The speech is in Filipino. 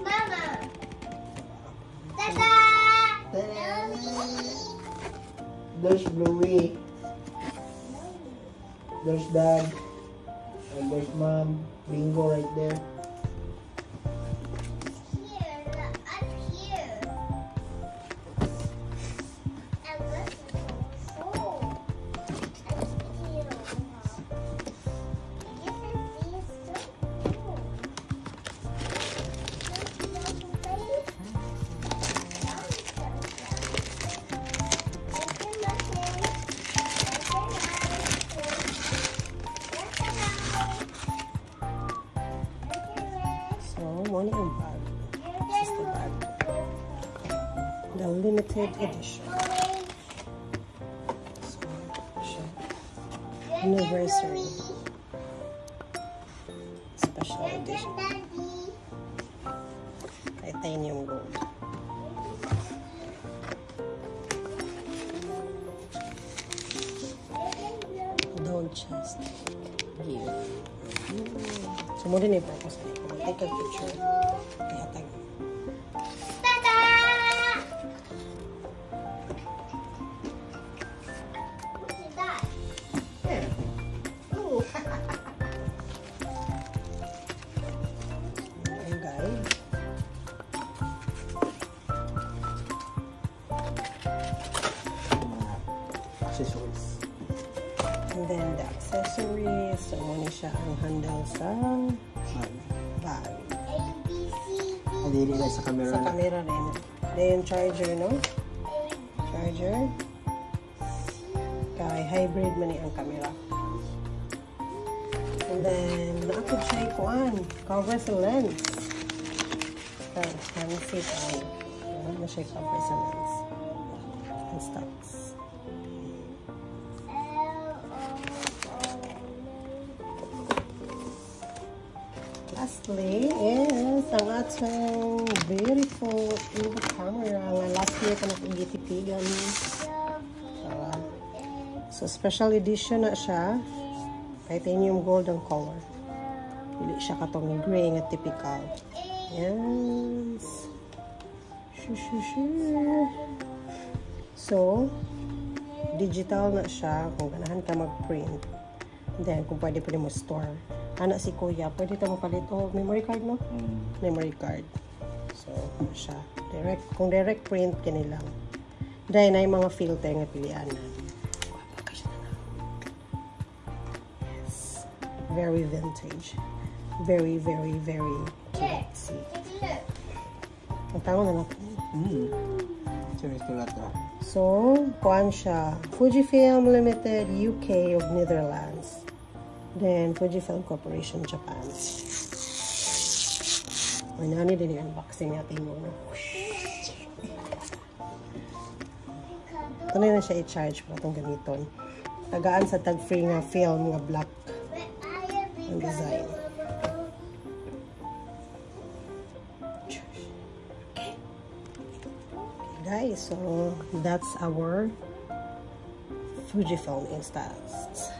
Mama! Ta-da! There's Bluey. There's Dad. And there's Mom. Bingo right there. Here, up here. And this is also. And here. Isn't this so cool? Money and bag. This is the bag. The limited edition. So, anniversary. Special edition. Titanium gold. Doll chest. Gift. So, mo din yung purpose nito. Take a picture. Ihatag. Ta-da! What is that? Ooh. Ang guide. Accessories. And then the accessories. So, muna siya ang handle sa bag. A, B, C, D. Hindi guys sa camera. Sa camera rin. Then, charger, no? Charger. Kay hybrid man ang camera. And then, naakot siya ikuan. Cover sa lens. Kay, fancy tayo. Ano siya cover sa lens. And stocks. Lastly is ang ating beautiful camera nga last year ka nakagitipigan. So special edition na siya. Titanium gold ang color. Hindi siya katong gray nga typical. Yes. So digital na siya kung ganahan ka mag-print. Then kung pwede mo store. Anak si Kuya, pwede ito mapalit. Oh, memory card, no? Memory card. So, siya. Direct, kung direct print, kanilang. Dahil na yung mga filter nga pilihan na. Yes. Very vintage. Very, very, very cutesy. Ang tangon na natin. So, kuhaan siya. Fujifilm Limited, UK of Netherlands. Then, Fujifilm Corporation, Japan. Ay, nani din yung unboxing natin mo. Ito na siya i-charge pa itong gamiton. Tagaan sa tag-free nga film nga black ang design. Okay, guys, so that's our Fujifilm Instax.